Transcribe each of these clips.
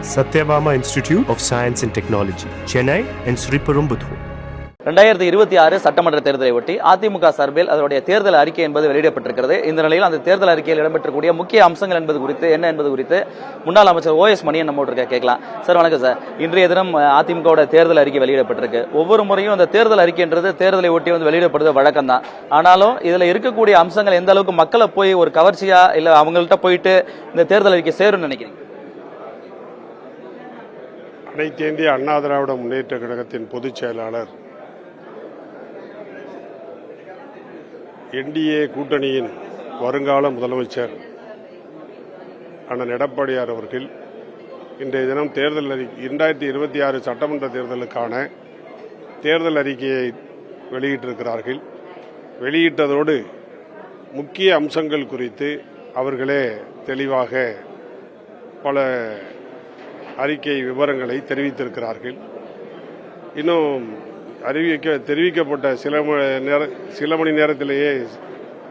Satyabama Institute of Science and Technology, Chennai and Sriperumbudur. 2026 சட்டமன்ற தேர்தலை ஒட்டி அதிமுக சார்பில் அதனுடைய தேர்தல் அறிக்கை என்பது வெளியிடப்பட்டிருக்கிறது. இந்த நிலையில் அந்த தேர்தல் அறிக்கையில் இடம்பெற்றக்கூடிய முக்கிய அம்சங்கள் என்பது குறித்து முன்னாள் அமைச்சர் OS மணியன் நம்மோடு கேட்கலாம். சார் வணக்கம் சார். இன்றைய தினம் அதிமுக தேர்தல் அறிக்கை வெளியிடப்பட்டிருக்கு. ஒவ்வொரு முறையும் அந்த தேர்தல் அறிக்கைன்றது தேர்தலை ஒட்டி வெளியிடப்படுறது வழக்கம் தான். ஆனாலும் இதுல இருக்கக்கூடிய அம்சங்கள் எந்த அளவுக்கு மக்களை போய் ஒரு கவர்ச்சியா இல்ல அவங்கள்ட்ட போயிட்டு இந்த தேர்தல் அறிக்கை சேரும்னு நினைக்கிறீங்க? அனைத்து இந்திய அண்ணா திராவிட முன்னேற்ற கழகத்தின் பொதுச் செயலாளர், NDA கூட்டணியின் வருங்கால முதலமைச்சர் அண்ணன் எடப்பாடியார் அவர்கள் இன்றைய தினம் தேர்தல் 2026 சட்டமன்ற தேர்தலுக்கான தேர்தல் அறிக்கையை வெளியிட்டிருக்கிறார்கள். வெளியிட்டதோடு முக்கிய அம்சங்கள் குறித்து அவர்களே தெளிவாக பல அறிக்கை விவரங்களை தெரிவித்திருக்கிறார்கள். இன்னும் தெரிவிக்கப்பட்ட சில மணி நேரத்திலேயே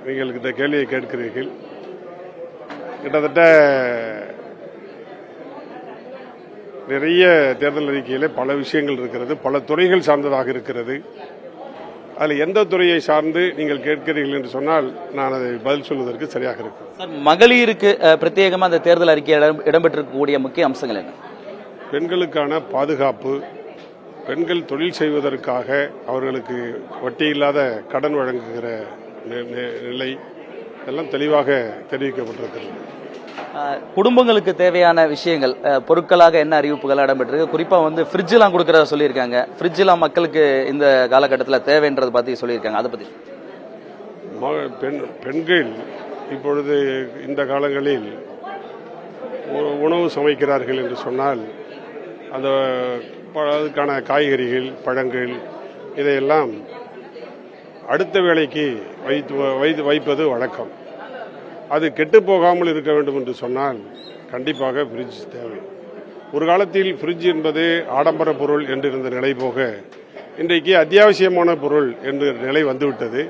நீங்கள் இந்த கேள்வியை கேட்கிறீர்கள். கிட்டத்தட்ட நிறைய தேர்தல் அறிக்கையிலே பல விஷயங்கள் இருக்கிறது, பல துறைகள் சார்ந்ததாக இருக்கிறது. அதில் எந்த துறையை சார்ந்து நீங்கள் கேட்கிறீர்கள் என்று சொன்னால் நான் அதை பதில் சொல்வதற்கு சரியாக இருக்கும். சார், மகளிருக்கு பிரத்யேகமாக அந்த தேர்தல் அறிக்கையில் இடம்பெற்றிருக்கக்கூடிய முக்கிய அம்சங்கள் என்ன? பெண்களுக்கான பாதுகாப்பு, பெண்கள் தொழில் செய்வதற்காக அவர்களுக்கு வட்டியில்லாத கடன் வழங்குகிற நிலை எல்லாம் தெளிவாக தெரிவிக்கப்பட்டிருக்கிறது. குடும்பங்களுக்கு தேவையான விஷயங்கள் பொருட்களாக என்ன அறிவிப்புகள் இடம்பெற்றிருக்கு? குறிப்பா ஃப்ரிட்ஜ் எல்லாம் கொடுக்கறத சொல்லியிருக்காங்க. ஃப்ரிட்ஜ் எல்லாம் மக்களுக்கு இந்த காலகட்டத்தில் தேவைன்றதை பத்தி சொல்லியிருக்காங்க. அதை பத்தி பெண்கள் இப்பொழுது இந்த காலங்களில் உணவு சமைக்கிறார்கள் என்று சொன்னால் அதுக்கான காய்கறிகள், பழங்கள் இதையெல்லாம் அடுத்த வேளைக்கு வைப்பது வழக்கம். அது கெட்டு போகாமல் இருக்க வேண்டும் என்று சொன்னால் கண்டிப்பாக ஃப்ரிட்ஜ் தேவை. ஒரு காலத்தில் ஃப்ரிட்ஜ் என்பது ஆடம்பர பொருள் என்றிருந்த நிலை போக இன்றைக்கு அத்தியாவசியமான பொருள் என்ற நிலை வந்துவிட்டது.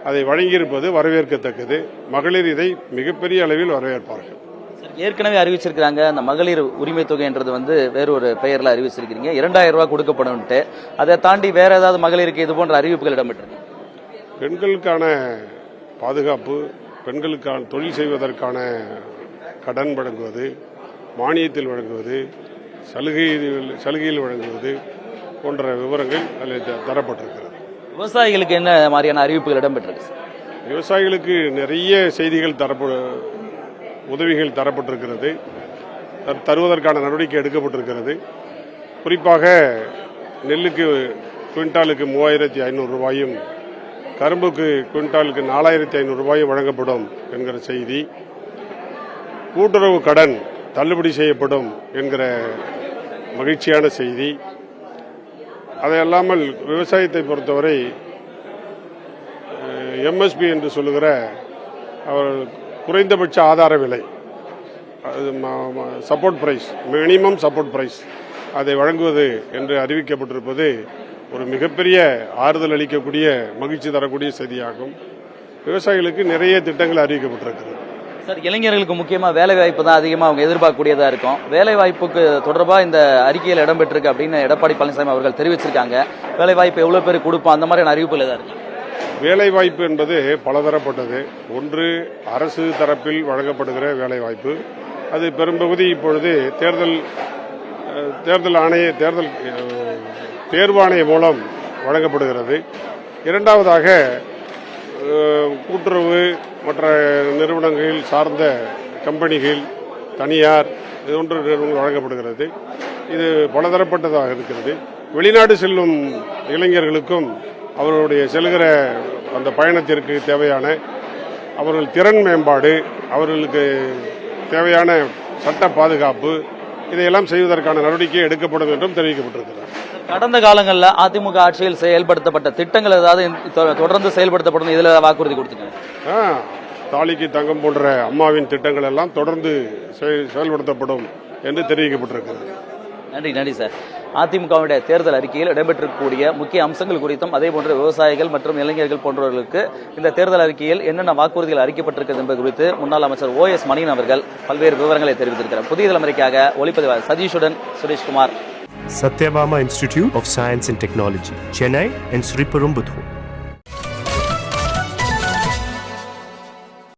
அதை வழங்கியிருப்பது வரவேற்கத்தக்கது. மகளிர் இதை மிகப்பெரிய அளவில் வரவேற்பார்கள். ஏற்கனவே அறிவிச்சிருக்கிறாங்க. அந்த மகளிர் உரிமை தொகைன்றது வேறொரு பெயர்ல அறிவிச்சிருக்கீங்க. 2000 ரூபாய் கொடுக்கப்படும். அதை தாண்டி வேற ஏதாவது மகளிருக்கு இது போன்ற அறிவிப்புகள் இடம்பெற்றிருக்கு? பெண்களுக்கான பாதுகாப்பு, பெண்களுக்கான தொழில் செய்வதற்கான கடன் வழங்குவது, மானியத்தில் வழங்குவது, சலுகையில் வழங்குவது போன்ற விவரங்கள் அதில் தரப்பட்டிருக்கிறது. விவசாயிகளுக்கு என்ன மாதிரியான அறிவிப்புகள் இடம்பெற்றிருக்கு? விவசாயிகளுக்கு நிறைய செய்திகள் உதவிகள் தரப்பட்டிருக்கிறது, தருவதற்கான நடவடிக்கை எடுக்கப்பட்டிருக்கிறது. குறிப்பாக நெல்லுக்கு குவிண்டாலுக்கு 3500 ரூபாயும், கரும்புக்கு குவிண்டாலுக்கு 4500 ரூபாயும் வழங்கப்படும் என்கிற செய்தி, கூட்டுறவு கடன் தள்ளுபடி செய்யப்படும் என்கிற மகிழ்ச்சியான செய்தி. அதையல்லாமல் விவசாயத்தை பொறுத்தவரை MSP என்று சொல்லுகிற அவர் குறைந்தபட்ச ஆதார விலை, support price, minimum support price அதை வழங்குவது என்று அறிவிக்கப்பட்டிருப்பது ஒரு மிகப்பெரிய ஆறுதல் அளிக்கக்கூடிய, மகிழ்ச்சி தரக்கூடிய செய்தியாகும். விவசாயிகளுக்கு நிறைய திட்டங்கள் அறிவிக்கப்பட்டிருக்கிறது. சார், இளைஞர்களுக்கு முக்கியமாக வேலை வாய்ப்பு தான் அதிகமாக அவங்க எதிர்பார்க்கக்கூடியதா இருக்கும். வேலை வாய்ப்புக்கு தொடர்பாக இந்த அறிக்கையில் இடம்பெற்றிருக்கு அப்படின்னு எடப்பாடி பழனிசாமி அவர்கள் தெரிவிச்சிருக்காங்க. வேலை வாய்ப்பு எவ்வளவு பேருக்கு கொடுப்போம், அந்த மாதிரியான அறிவிப்புகள் ஏதாவது இருக்கு? வேலைவாய்ப்பு என்பது பலதரப்பட்டது. ஒன்று அரசு தரப்பில் வழங்கப்படுகிற வேலைவாய்ப்பு, அது பெரும்பகுதி இப்பொழுது தேர்வாணைய மூலம் வழங்கப்படுகிறது. இரண்டாவதாக கூட்டுறவு மற்ற நிறுவனங்கள் சார்ந்த கம்பெனிகள், தனியார் இது போன்ற நிறுவனங்கள் வழங்கப்படுகிறது. இது பலதரப்பட்டதாக இருக்கிறது. வெளிநாடு செல்லும் இளைஞர்களுக்கும் அவர்களுடைய செல்கிற அந்த பயணத்திற்கு தேவையான அவர்கள் திறன் மேம்பாடு, அவர்களுக்கு தேவையான சட்ட பாதுகாப்பு இதையெல்லாம் செய்வதற்கான நடவடிக்கை எடுக்கப்படும் என்றும் தெரிவிக்கப்பட்டிருக்கிறது. கடந்த காலங்களில் அதிமுக ஆட்சியில் செயல்படுத்தப்பட்ட திட்டங்கள் ஏதாவது தொடர்ந்து செயல்படுத்தப்படும் இதில் வாக்குறுதி கொடுத்துருக்காங்க. தாலிக்கு தங்கம் போன்ற அம்மாவின் திட்டங்கள் எல்லாம் தொடர்ந்து செயல்படுத்தப்படும் என்று தெரிவிக்கப்பட்டிருக்கிறது. நன்றி சார். அதிமுகவுடைய தேர்தல் அறிக்கையில் இடம்பெற்றிருக்கக்கூடிய முக்கிய அம்சங்கள் குறித்தும் அதே போன்ற விவசாயிகள் மற்றும் இளைஞர்கள் போன்றவர்களுக்கு இந்த தேர்தல் அறிக்கையில் என்னென்ன வாக்குறுதிகள் அறிக்கப்பட்டிருக்கிறது என்பது குறித்து முன்னாள் அமைச்சர் OS மணியன் அவர்கள் பல்வேறு விவரங்களை தெரிவித்திருக்கிறார். புதிய தலைமுறைக்காக ஒளிப்பதிவாளர் சதீஷுடன் Sureshkumar. Satyabama Institute of Science and Technology, Chennai and Sriperumbudur.